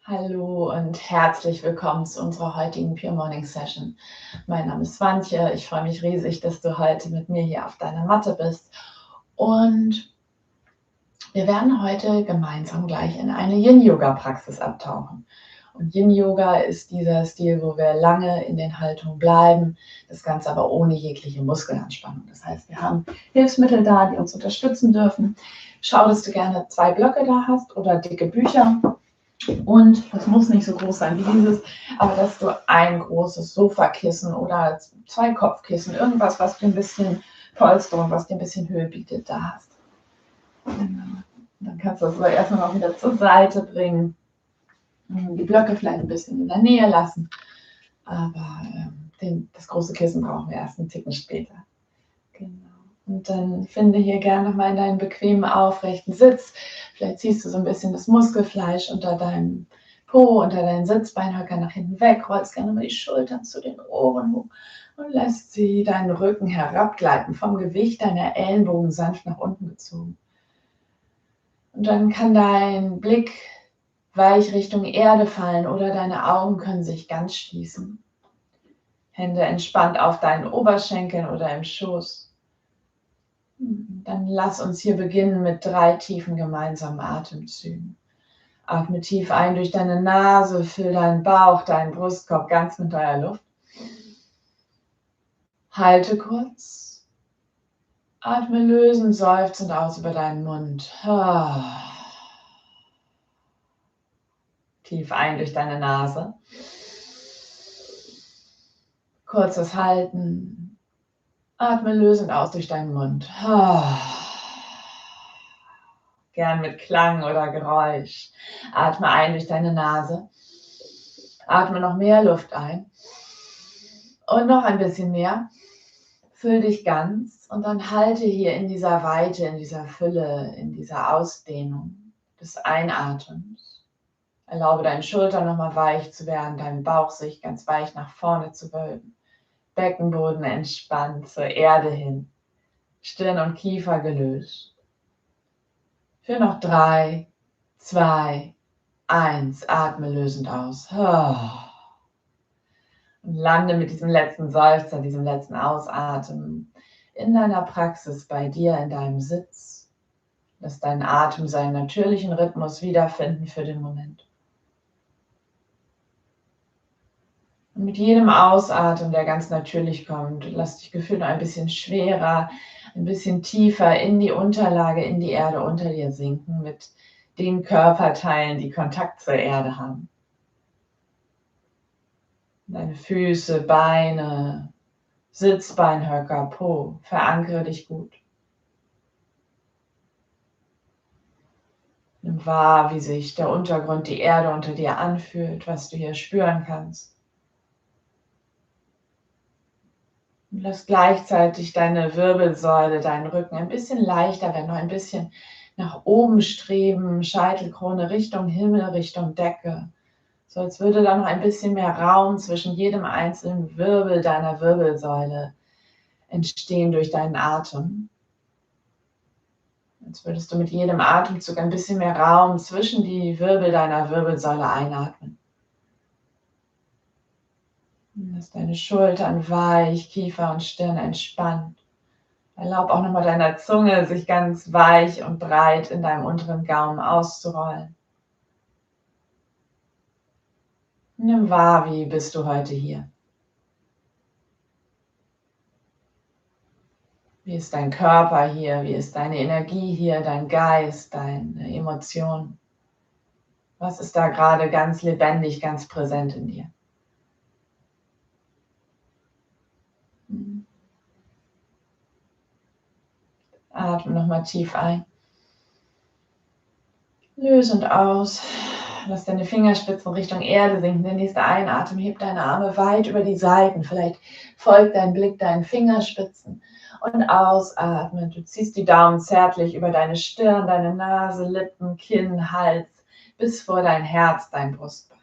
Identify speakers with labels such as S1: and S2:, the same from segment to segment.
S1: Hallo und herzlich willkommen zu unserer heutigen Pure Morning Session. Mein Name ist Swantje. Ich freue mich riesig, dass du heute mit mir hier auf deiner Matte bist. Und wir werden heute gemeinsam gleich in eine Yin-Yoga-Praxis abtauchen. Und Yin-Yoga ist dieser Stil, wo wir lange in den Haltungen bleiben, das Ganze aber ohne jegliche Muskelanspannung. Das heißt, wir haben Hilfsmittel da, die uns unterstützen dürfen. Schau, dass du gerne 2 Blöcke da hast oder dicke Bücher. Und das muss nicht so groß sein wie dieses, aber dass du ein großes Sofakissen oder 2 Kopfkissen, irgendwas, was dir ein bisschen Polsterung, was dir ein bisschen Höhe bietet, da hast. Genau. Dann kannst du das aber erstmal noch wieder zur Seite bringen. Die Blöcke vielleicht ein bisschen in der Nähe lassen, aber das große Kissen brauchen wir erst einen Ticken später. Genau. Und dann finde hier gerne nochmal in deinen bequemen, aufrechten Sitz. Vielleicht ziehst du so ein bisschen das Muskelfleisch unter deinem Po, unter deinen Sitzbeinhöcker nach hinten weg, rollst gerne mal die Schultern zu den Ohren hoch und lässt sie deinen Rücken herabgleiten, vom Gewicht deiner Ellenbogen sanft nach unten gezogen. Und dann kann dein Blick weich Richtung Erde fallen oder deine Augen können sich ganz schließen. Hände entspannt auf deinen Oberschenkeln oder im Schoß. Dann lass uns hier beginnen mit 3 tiefen gemeinsamen Atemzügen. Atme tief ein durch deine Nase, füll deinen Bauch, deinen Brustkorb ganz mit neuer Luft. Halte kurz. Atme lösend, seufzend aus über deinen Mund. Tief ein durch deine Nase. Kurzes Halten. Atme lösend aus durch deinen Mund. Gern mit Klang oder Geräusch. Atme ein durch deine Nase. Atme noch mehr Luft ein. Und noch ein bisschen mehr. Füll dich ganz und dann halte hier in dieser Weite, in dieser Fülle, in dieser Ausdehnung des Einatems. Erlaube deinen Schultern nochmal weich zu werden, deinen Bauch sich ganz weich nach vorne zu wölben. Beckenboden entspannt zur Erde hin. Stirn und Kiefer gelöst. Für noch 3, 2, 1. Atme lösend aus. Und lande mit diesem letzten Seufzer, diesem letzten Ausatmen in deiner Praxis, bei dir in deinem Sitz. Lass deinen Atem seinen natürlichen Rhythmus wiederfinden für den Moment. Und mit jedem Ausatmen, der ganz natürlich kommt, lass dich gefühlt noch ein bisschen schwerer, ein bisschen tiefer in die Unterlage, in die Erde unter dir sinken, mit den Körperteilen, die Kontakt zur Erde haben. Deine Füße, Beine, Sitzbeinhöcker, Po, verankere dich gut. Nimm wahr, wie sich der Untergrund, die Erde unter dir anfühlt, was du hier spüren kannst. Und lass gleichzeitig deine Wirbelsäule, deinen Rücken ein bisschen leichter werden, noch ein bisschen nach oben streben, Scheitelkrone Richtung Himmel, Richtung Decke. So als würde da noch ein bisschen mehr Raum zwischen jedem einzelnen Wirbel deiner Wirbelsäule entstehen durch deinen Atem. Als würdest du mit jedem Atemzug ein bisschen mehr Raum zwischen die Wirbel deiner Wirbelsäule einatmen. Lass deine Schultern weich, Kiefer und Stirn entspannt. Erlaub auch nochmal deiner Zunge, sich ganz weich und breit in deinem unteren Gaumen auszurollen. Nimm wahr, wie bist du heute hier? Wie ist dein Körper hier? Wie ist deine Energie hier, dein Geist, deine Emotionen? Was ist da gerade ganz lebendig, ganz präsent in dir? Atme nochmal tief ein. Lösend aus. Lass deine Fingerspitzen Richtung Erde sinken. Der nächste Einatmen, heb deine Arme weit über die Seiten. Vielleicht folgt dein Blick deinen Fingerspitzen. Und ausatmen. Du ziehst die Daumen zärtlich über deine Stirn, deine Nase, Lippen, Kinn, Hals, bis vor dein Herz, dein Brustbein.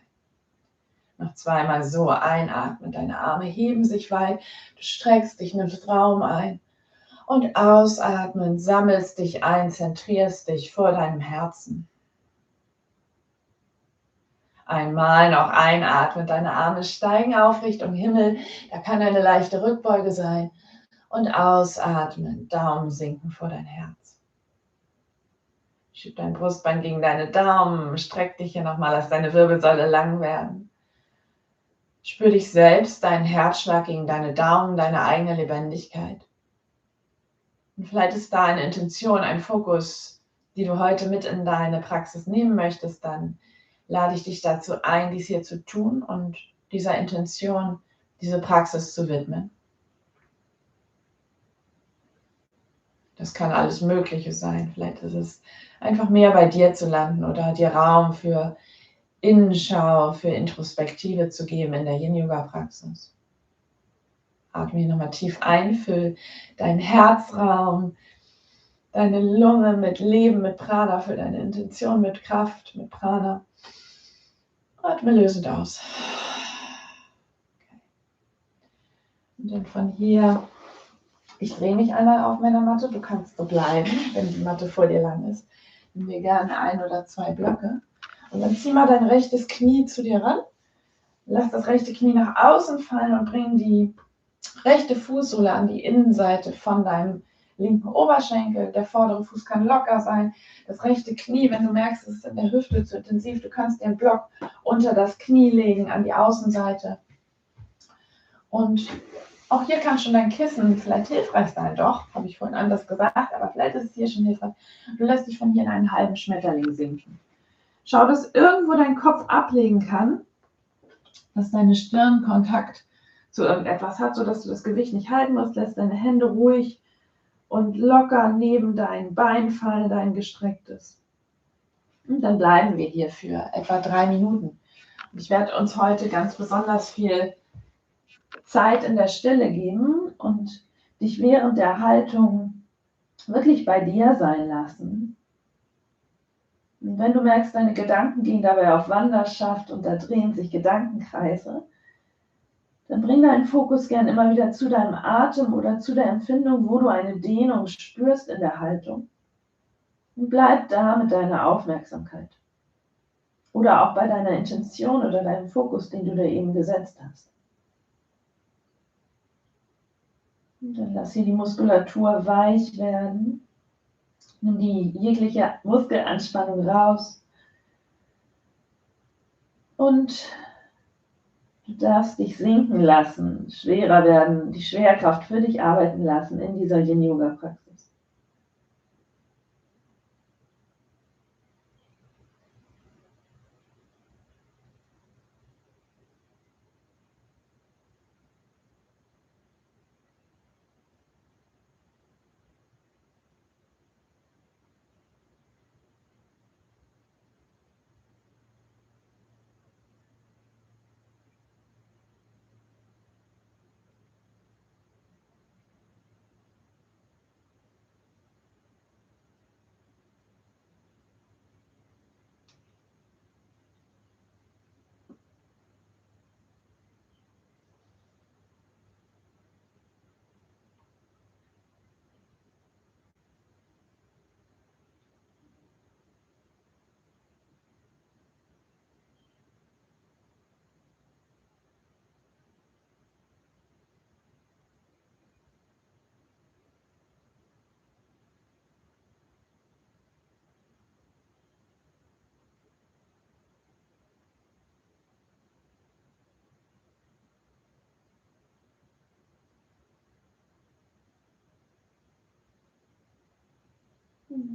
S1: Noch zweimal so einatmen. Deine Arme heben sich weit. Du streckst dich, nimmst Raum ein. Und ausatmen, sammelst dich ein, zentrierst dich vor deinem Herzen. Einmal noch einatmen, deine Arme steigen auf Richtung Himmel, da kann eine leichte Rückbeuge sein. Und ausatmen, Daumen sinken vor dein Herz. Schieb dein Brustbein gegen deine Daumen, streck dich hier nochmal, lass deine Wirbelsäule lang werden. Spür dich selbst, deinen Herzschlag gegen deine Daumen, deine eigene Lebendigkeit. Und vielleicht ist da eine Intention, ein Fokus, die du heute mit in deine Praxis nehmen möchtest, dann lade ich dich dazu ein, dies hier zu tun und dieser Intention, diese Praxis zu widmen. Das kann alles Mögliche sein. Vielleicht ist es einfach mehr bei dir zu landen oder dir Raum für Innenschau, für Introspektive zu geben in der Yin-Yoga-Praxis. Atme hier nochmal tief ein, füll deinen Herzraum, deine Lunge mit Leben, mit Prana, füll deine Intention mit Kraft, mit Prana. Atme lösend aus. Okay. Und dann von hier, ich drehe mich einmal auf meiner Matte, du kannst so bleiben, wenn die Matte vor dir lang ist. Nimm dir gerne 1 oder 2 Blöcke. Und dann zieh mal dein rechtes Knie zu dir ran. Lass das rechte Knie nach außen fallen und bring die rechte Fußsohle an die Innenseite von deinem linken Oberschenkel. Der vordere Fuß kann locker sein. Das rechte Knie, wenn du merkst, es ist in der Hüfte zu intensiv, du kannst den Block unter das Knie legen, an die Außenseite. Und auch hier kann schon dein Kissen vielleicht hilfreich sein. Doch, habe ich vorhin anders gesagt, aber vielleicht ist es hier schon hilfreich. Du lässt dich von hier in einen halben Schmetterling sinken. Schau, dass irgendwo dein Kopf ablegen kann, dass deine Stirn Kontakt zu irgendetwas hat, sodass du das Gewicht nicht halten musst. Lässt deine Hände ruhig und locker neben dein Bein fallen, dein gestrecktes. Und dann bleiben wir hier für etwa 3 Minuten. Und ich werde uns heute ganz besonders viel Zeit in der Stille geben und dich während der Haltung wirklich bei dir sein lassen. Und wenn du merkst, deine Gedanken gehen dabei auf Wanderschaft und da drehen sich Gedankenkreise, dann bring deinen Fokus gern immer wieder zu deinem Atem oder zu der Empfindung, wo du eine Dehnung spürst in der Haltung. Und bleib da mit deiner Aufmerksamkeit. Oder auch bei deiner Intention oder deinem Fokus, den du da eben gesetzt hast. Und dann lass hier die Muskulatur weich werden. Nimm die jegliche Muskelanspannung raus. Und du darfst dich sinken lassen, schwerer werden, die Schwerkraft für dich arbeiten lassen in dieser Yin-Yoga-Praxis.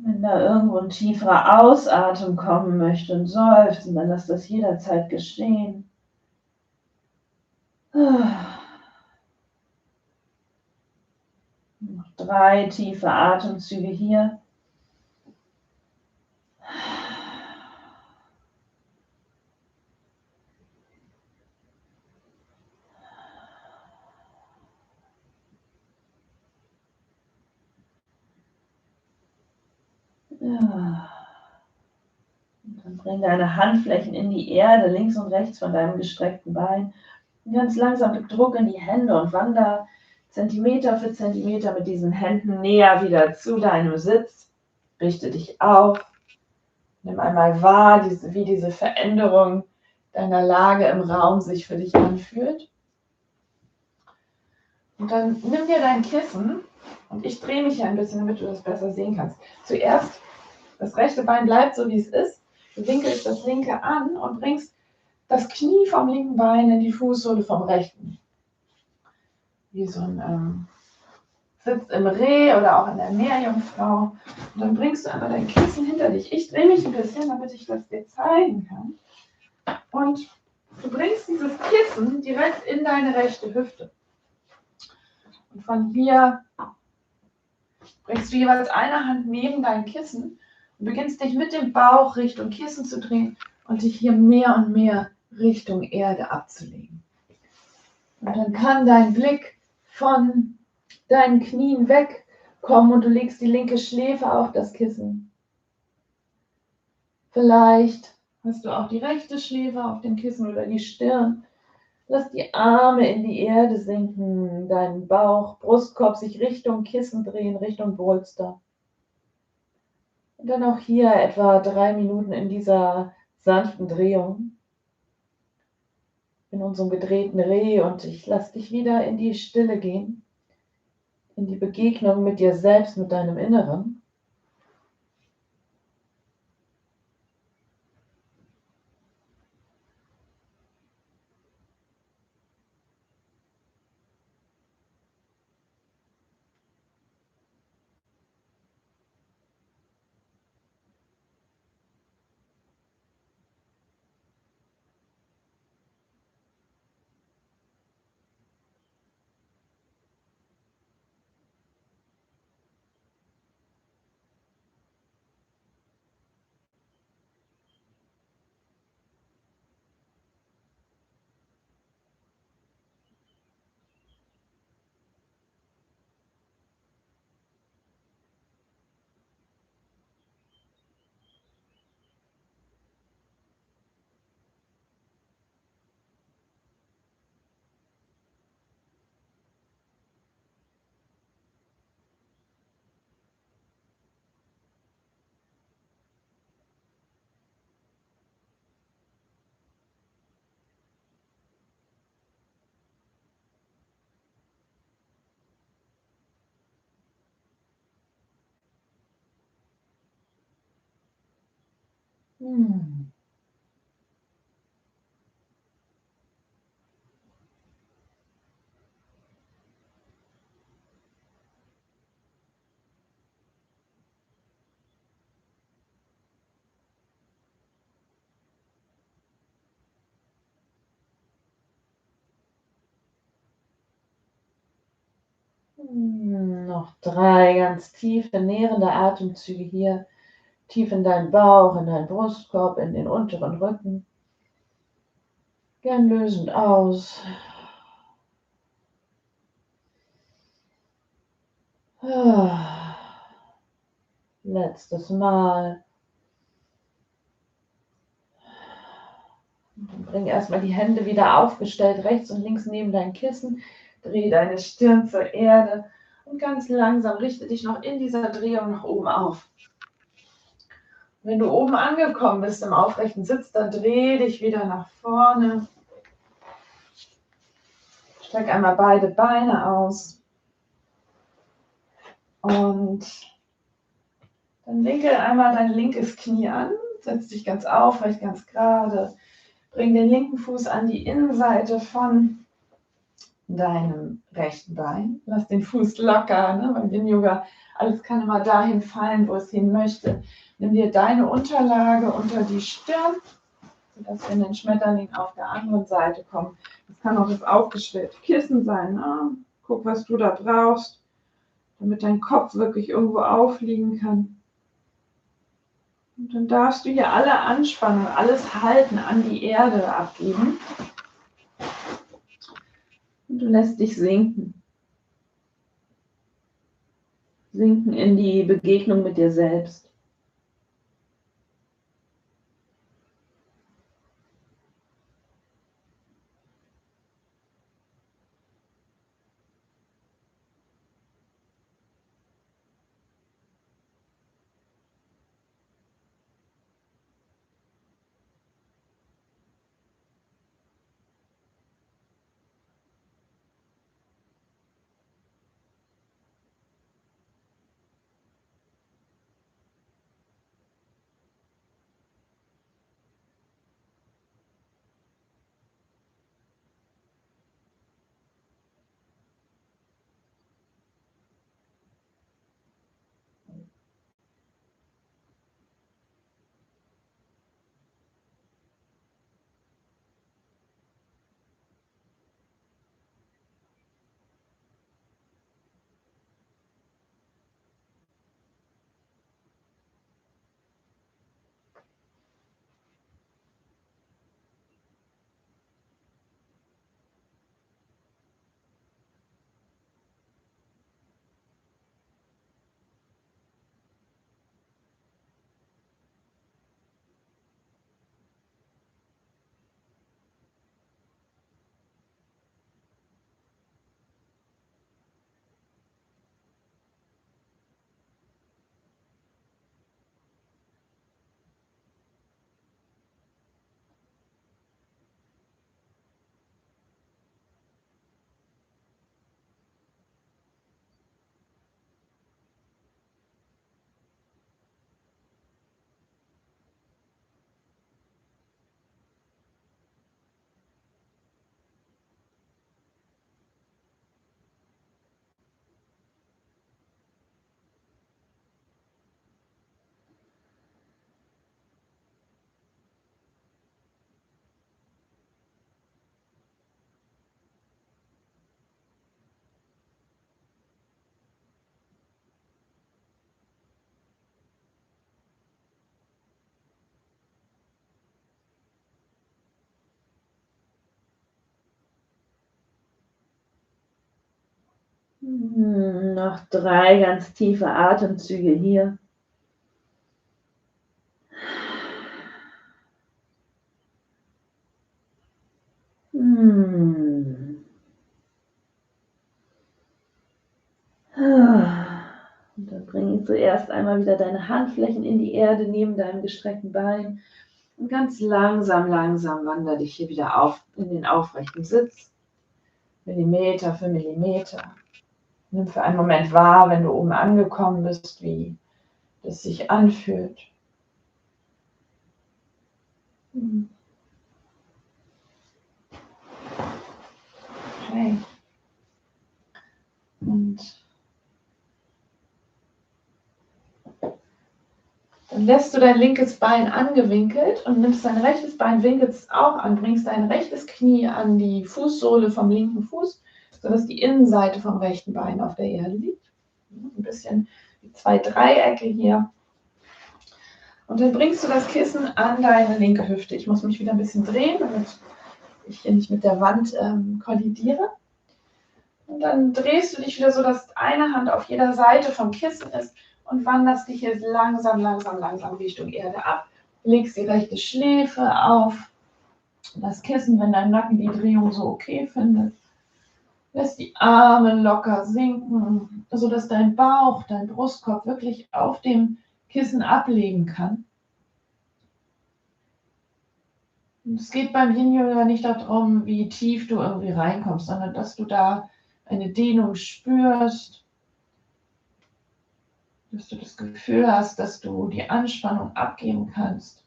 S1: Wenn da irgendwo ein tieferer Ausatmen kommen möchte und seufzen, dann lass das jederzeit geschehen. Noch 3 tiefe Atemzüge hier. Ja. Und dann bring deine Handflächen in die Erde, links und rechts von deinem gestreckten Bein. Und ganz langsam gib Druck in die Hände und wander Zentimeter für Zentimeter mit diesen Händen näher wieder zu deinem Sitz. Richte dich auf. Nimm einmal wahr, wie diese Veränderung deiner Lage im Raum sich für dich anfühlt. Und dann nimm dir dein Kissen und ich drehe mich hier ein bisschen, damit du das besser sehen kannst. Zuerst, das rechte Bein bleibt so, wie es ist. Du winkelst das linke an und bringst das Knie vom linken Bein in die Fußsohle vom rechten. Wie so ein Sitz im Reh oder auch in der Meerjungfrau. Und dann bringst du einfach dein Kissen hinter dich. Ich drehe mich ein bisschen, damit ich das dir zeigen kann. Und du bringst dieses Kissen direkt in deine rechte Hüfte. Und von hier bringst du jeweils eine Hand neben dein Kissen und beginnst dich mit dem Bauch Richtung Kissen zu drehen und dich hier mehr und mehr Richtung Erde abzulegen. Und dann kann dein Blick von deinen Knien wegkommen und du legst die linke Schläfe auf das Kissen. Vielleicht hast du auch die rechte Schläfe auf dem Kissen oder die Stirn. Lass die Arme in die Erde sinken, deinen Bauch, Brustkorb sich Richtung Kissen drehen, Richtung Polster. Und dann auch hier etwa 3 Minuten in dieser sanften Drehung, in unserem gedrehten Reh, und ich lasse dich wieder in die Stille gehen, in die Begegnung mit dir selbst, mit deinem Inneren. Noch 3 ganz tiefe, nährende Atemzüge hier. Tief in deinen Bauch, in deinen Brustkorb, in den unteren Rücken. Gern lösend aus. Letztes Mal. Und dann bring erstmal die Hände wieder aufgestellt, rechts und links neben dein Kissen. Dreh deine Stirn zur Erde und ganz langsam richte dich noch in dieser Drehung nach oben auf. Wenn du oben angekommen bist im aufrechten Sitz, dann dreh dich wieder nach vorne. Streck einmal beide Beine aus. Und dann winkel einmal dein linkes Knie an. Setz dich ganz aufrecht, ganz gerade. Bring den linken Fuß an die Innenseite von deinem rechten Bein. Lass den Fuß locker, ne? Beim Yin-Yoga. Alles kann immer dahin fallen, wo es hin möchte. Nimm dir deine Unterlage unter die Stirn, sodass wir in den Schmetterling auf der anderen Seite kommen. Das kann auch das aufgestellte Kissen sein. Ne? Guck, was du da brauchst, damit dein Kopf wirklich irgendwo aufliegen kann. Und dann darfst du hier alle Anspannung, alles Halten an die Erde abgeben. Und du lässt dich sinken. Sinken in die Begegnung mit dir selbst.
S2: Noch 3 ganz tiefe Atemzüge hier. Und dann bringe zuerst einmal wieder deine Handflächen in die Erde neben deinem gestreckten Bein. Und ganz langsam wandere dich hier wieder auf in den aufrechten Sitz. Millimeter für Millimeter. Nimm für einen Moment wahr, wenn du oben angekommen bist, wie das sich anfühlt. Okay. Und dann lässt du dein linkes Bein angewinkelt und nimmst dein rechtes Bein, winkelst es auch an, bringst dein rechtes Knie an die Fußsohle vom linken Fuß, sodass die Innenseite vom rechten Bein auf der Erde liegt. Ein bisschen wie 2 Dreiecke hier. Und dann bringst du das Kissen an deine linke Hüfte. Ich muss mich wieder ein bisschen drehen, damit ich hier nicht mit der Wand kollidiere. Und dann drehst du dich wieder so, dass eine Hand auf jeder Seite vom Kissen ist und wanderst dich jetzt langsam Richtung Erde ab. Legst die rechte Schläfe auf das Kissen, wenn dein Nacken die Drehung so okay findet. Lässt die Arme locker sinken, sodass dein Bauch, dein Brustkorb wirklich auf dem Kissen ablegen kann. Und es geht beim Yin-Yoga nicht darum, wie tief du irgendwie reinkommst, sondern dass du da eine Dehnung spürst, dass du das Gefühl hast, dass du die Anspannung abgeben kannst,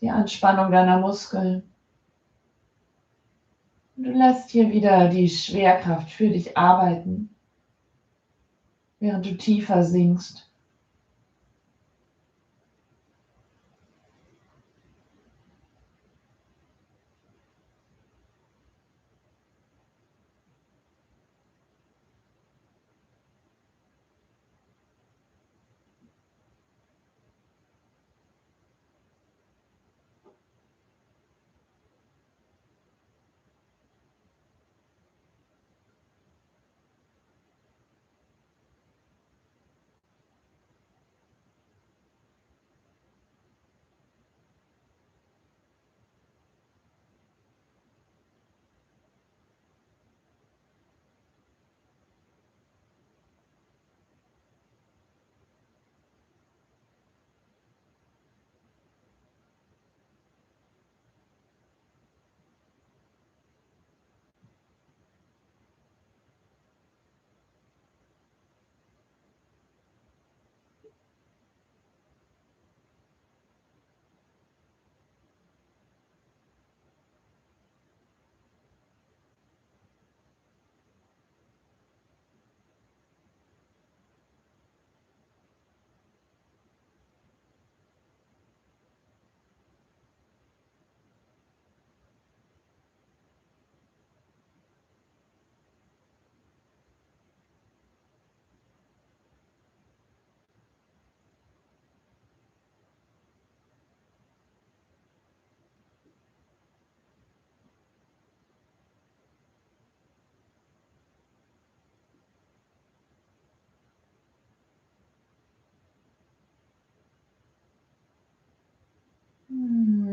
S2: die Anspannung deiner Muskeln. Und du lässt hier wieder die Schwerkraft für dich arbeiten, während du tiefer sinkst.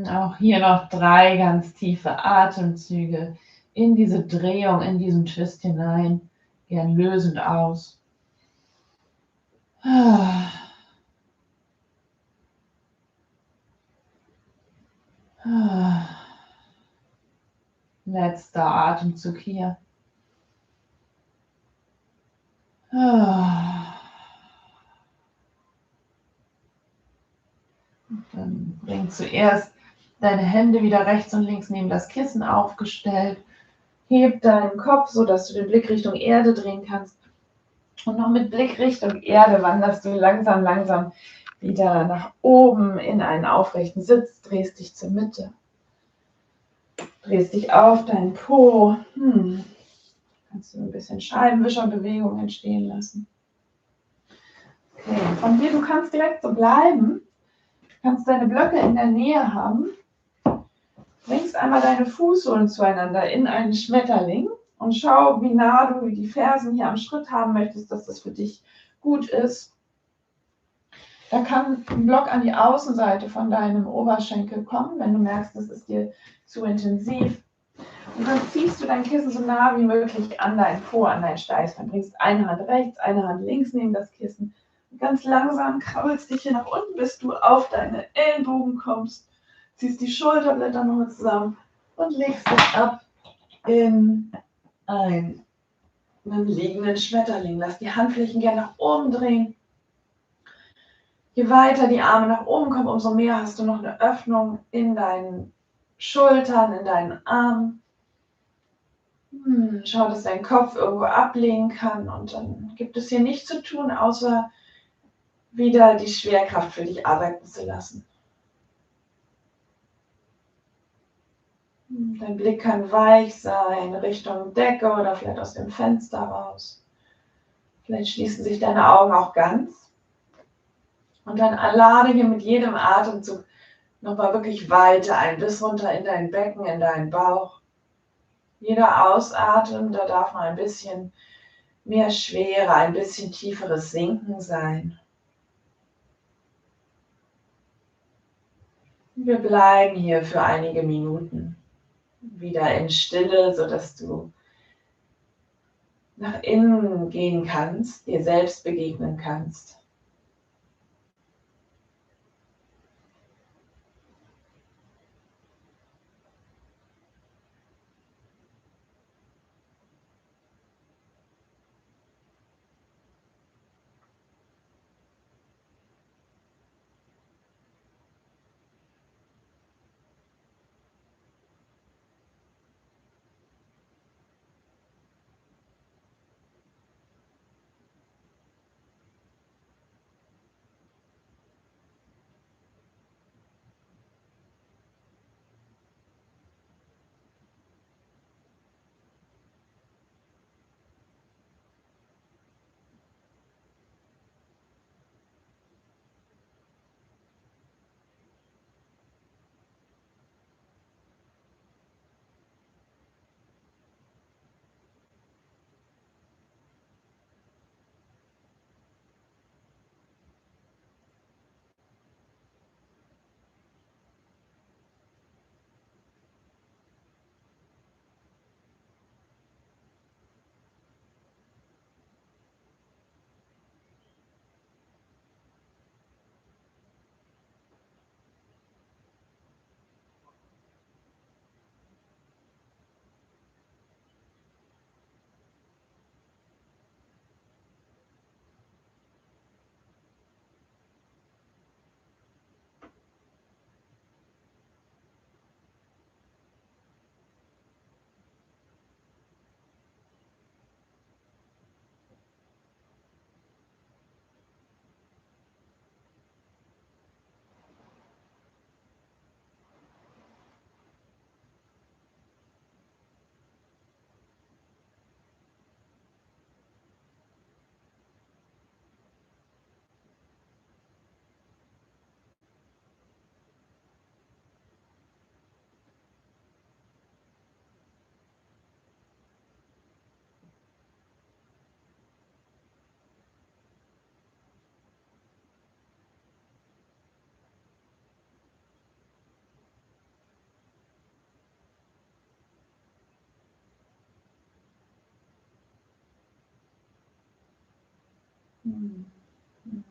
S2: Auch hier noch 3 ganz tiefe Atemzüge in diese Drehung, in diesen Twist hinein, gern lösend aus. Letzter Atemzug hier. Dann bring zuerst deine Hände wieder rechts und links neben das Kissen aufgestellt. Heb deinen Kopf, sodass du den Blick Richtung Erde drehen kannst. Und noch mit Blick Richtung Erde wanderst du langsam wieder nach oben in einen aufrechten Sitz, drehst dich zur Mitte. Drehst dich auf deinen Po. Kannst du ein bisschen Scheibenwischerbewegung entstehen lassen. Okay, von hier, du kannst direkt so bleiben. Du kannst deine Blöcke in der Nähe haben. Bringst einmal deine Fußsohlen zueinander in einen Schmetterling Und schau, wie nah du die Fersen hier am Schritt haben möchtest, dass das für dich gut ist. Da kann ein Block an die Außenseite von deinem Oberschenkel kommen, wenn du merkst, das ist dir zu intensiv. Und dann ziehst du dein Kissen so nah wie möglich an dein Po, an dein Steißbein. Bringst eine Hand rechts, eine Hand links neben das Kissen. Und ganz langsam krabbelst dich hier nach unten, bis du auf deine Ellenbogen kommst. Ziehst die Schulterblätter nochmal zusammen und legst dich ab in einen liegenden Schmetterling. Lass die Handflächen gerne nach oben drehen. Je weiter die Arme nach oben kommen, umso mehr hast du noch eine Öffnung in deinen Schultern, in deinen Armen. Schau, dass dein Kopf irgendwo ablegen kann und dann gibt es hier nichts zu tun, außer wieder die Schwerkraft für dich arbeiten zu lassen. Dein Blick kann weich sein, Richtung Decke oder vielleicht aus dem Fenster raus. Vielleicht schließen sich deine Augen auch ganz. Und dann lade hier mit jedem Atemzug nochmal wirklich weiter ein, bis runter in dein Becken, in deinen Bauch. Jeder Ausatmen, da darf noch ein bisschen mehr Schwere, ein bisschen tieferes Sinken sein. Wir bleiben hier für einige Minuten wieder in Stille, sodass du nach innen gehen kannst, dir selbst begegnen kannst.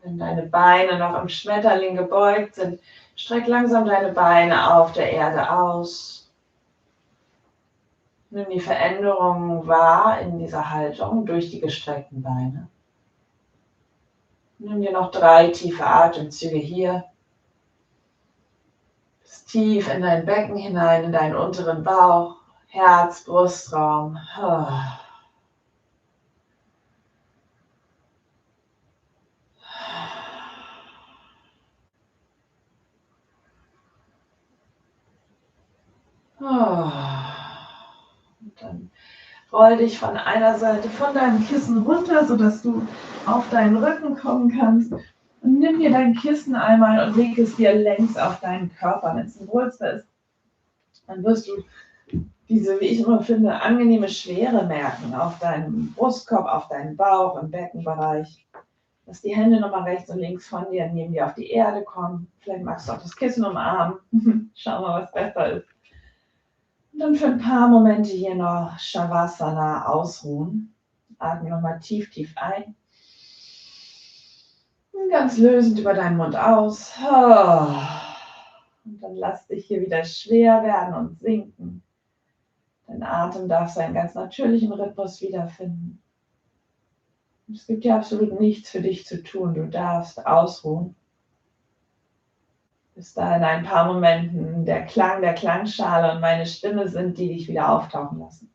S2: Wenn deine Beine noch im Schmetterling gebeugt sind, streck langsam deine Beine auf der Erde aus. Nimm die Veränderungen wahr in dieser Haltung durch die gestreckten Beine. Nimm dir noch 3 tiefe Atemzüge hier. Bis tief in dein Becken hinein, in deinen unteren Bauch, Herz, Brustraum. Und dann roll dich von einer Seite von deinem Kissen runter, sodass du auf deinen Rücken kommen kannst. Und nimm dir dein Kissen einmal und leg es dir längs auf deinen Körper. Wenn es ein Bolster ist, dann wirst du diese, wie ich immer finde, angenehme Schwere merken auf deinem Brustkorb, auf deinem Bauch, im Beckenbereich. Dass die Hände nochmal rechts und links von dir neben dir auf die Erde kommen. Vielleicht magst du auch das Kissen umarmen. Schau mal, was besser ist. Und dann für ein paar Momente hier noch Shavasana ausruhen. Atme nochmal tief, tief ein. Und ganz lösend über deinen Mund aus. Und dann lass dich hier wieder schwer werden und sinken. Dein Atem darf seinen ganz natürlichen Rhythmus wiederfinden. Es gibt ja absolut nichts für dich zu tun. Du darfst ausruhen. Bis da in ein paar Momenten der Klang der Klangschale und meine Stimme sind, die dich wieder auftauchen lassen.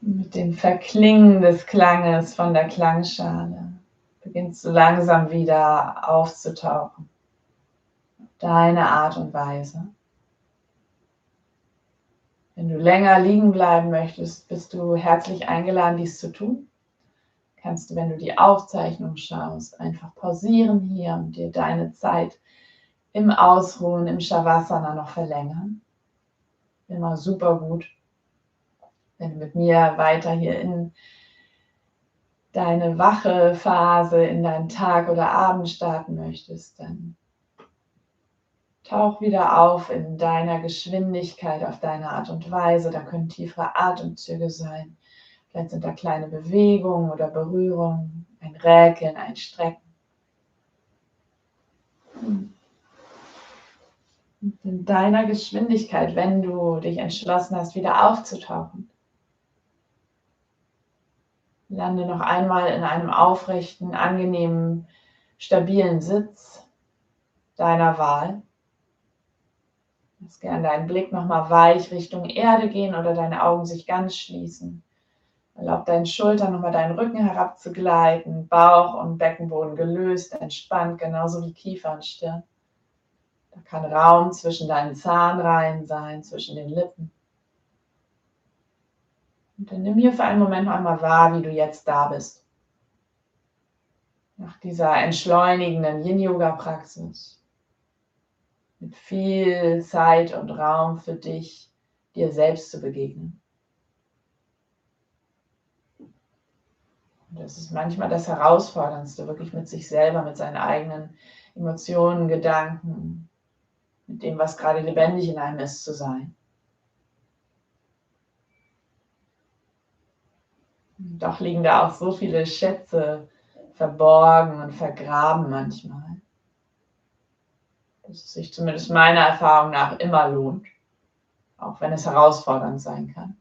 S2: Mit dem Verklingen des Klanges von der Klangschale beginnst du langsam wieder aufzutauchen. Auf deine Art und Weise. Wenn du länger liegen bleiben möchtest, bist du herzlich eingeladen, dies zu tun. Kannst du, wenn du die Aufzeichnung schaust, einfach pausieren hier und dir deine Zeit im Ausruhen, im Shavasana noch verlängern. Immer super gut. Wenn du mit mir weiter hier in deine wache Phase, in deinen Tag oder Abend starten möchtest, dann tauch wieder auf in deiner Geschwindigkeit, auf deine Art und Weise. Da können tiefere Atemzüge sein. Vielleicht sind da kleine Bewegungen oder Berührungen, ein Räkeln, ein Strecken. Und in deiner Geschwindigkeit, wenn du dich entschlossen hast, wieder aufzutauchen, lande noch einmal in einem aufrechten, angenehmen, stabilen Sitz deiner Wahl. Lass gerne deinen Blick nochmal weich Richtung Erde gehen oder deine Augen sich ganz schließen. Erlaub deinen Schultern nochmal deinen Rücken herabzugleiten, Bauch und Beckenboden gelöst, entspannt, genauso wie Kiefer und Stirn. Da kann Raum zwischen deinen Zahnreihen sein, zwischen den Lippen. Und dann nimm hier für einen Moment noch einmal wahr, wie du jetzt da bist. Nach dieser entschleunigenden Yin-Yoga-Praxis. Mit viel Zeit und Raum für dich, dir selbst zu begegnen. Und das ist manchmal das Herausforderndste, wirklich mit sich selber, mit seinen eigenen Emotionen, Gedanken, mit dem, was gerade lebendig in einem ist, zu sein. Und doch liegen da auch so viele Schätze verborgen und vergraben manchmal, dass es sich zumindest meiner Erfahrung nach immer lohnt, auch wenn es herausfordernd sein kann.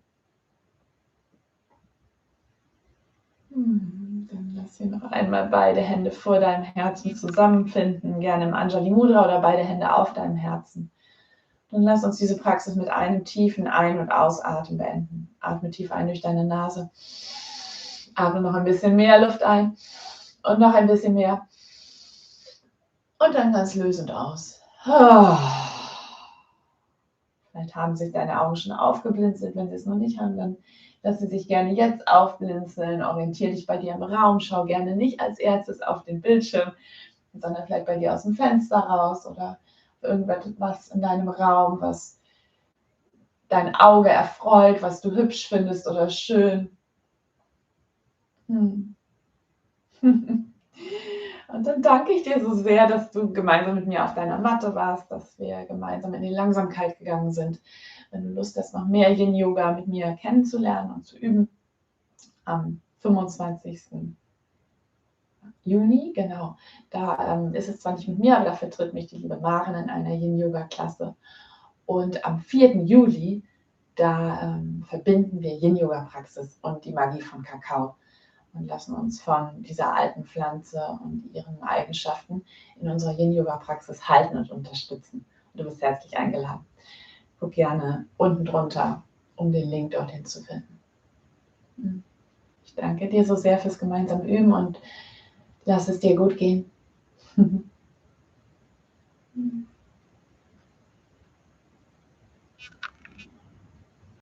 S2: Dann lass hier noch einmal beide Hände vor deinem Herzen zusammenfinden, gerne im Anjali Mudra oder beide Hände auf deinem Herzen. Dann lass uns diese Praxis mit einem tiefen Ein- und Ausatmen beenden. Atme tief ein durch deine Nase. Atme noch ein bisschen mehr Luft ein und noch ein bisschen mehr. Und dann ganz lösend aus.
S1: Vielleicht haben sich deine Augen schon aufgeblinzelt. Wenn sie es noch nicht haben, dann lass sie sich gerne jetzt aufblinzeln. Orientiere dich bei dir im Raum. Schau gerne nicht als erstes auf den Bildschirm, sondern vielleicht bei dir aus dem Fenster raus oder irgendwas in deinem Raum, was dein Auge erfreut, was du hübsch findest oder schön. Und dann danke ich dir so sehr, dass du gemeinsam mit mir auf deiner Matte warst, dass wir gemeinsam in die Langsamkeit gegangen sind. Wenn du Lust hast, noch mehr Yin-Yoga mit mir kennenzulernen und zu üben, am 25. Juni, genau, da ist es zwar nicht mit mir, aber da vertritt mich die liebe Maren in einer Yin-Yoga-Klasse. Und am 4. Juli, da verbinden wir Yin-Yoga-Praxis und die Magie von Kakao und lassen uns von dieser alten Pflanze und ihren Eigenschaften in unserer Yin-Yoga-Praxis halten und unterstützen. Und du bist herzlich eingeladen. Guck gerne unten drunter, um den Link dorthin zu finden. Ich danke dir so sehr fürs gemeinsame Üben und lass es dir gut gehen.